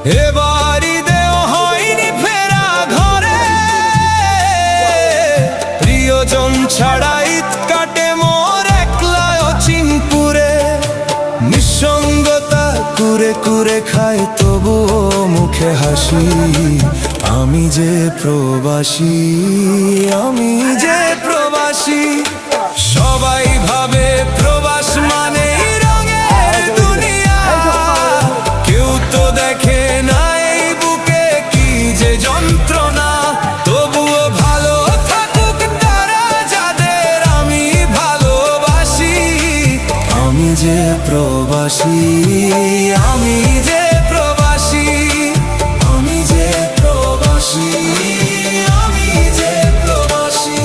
এবারই দেও হয়নি ফেরা ঘরে, প্রিয়জন ছাড়া ঈদ কাটে মোর একলা অচিনপুরে। নিঃসঙ্গতা কুরে কুরে খায় তবুও মুখে হাসি, আমি যে প্রবাসী, আমি যে প্রবাসী। সবাই ভাবে প্রবাস মানে রঙের দুনিয়া, কেউ তো দেখে না এই বুকে কি যে যন্ত্রণা। তবুও ভালো থাকুক তারা যাদের আমি ভালোবাসি, আমি যে প্রবাসী, আমি যে প্রবাসী, আমি যে প্রবাসী, আমি যে প্রবাসী।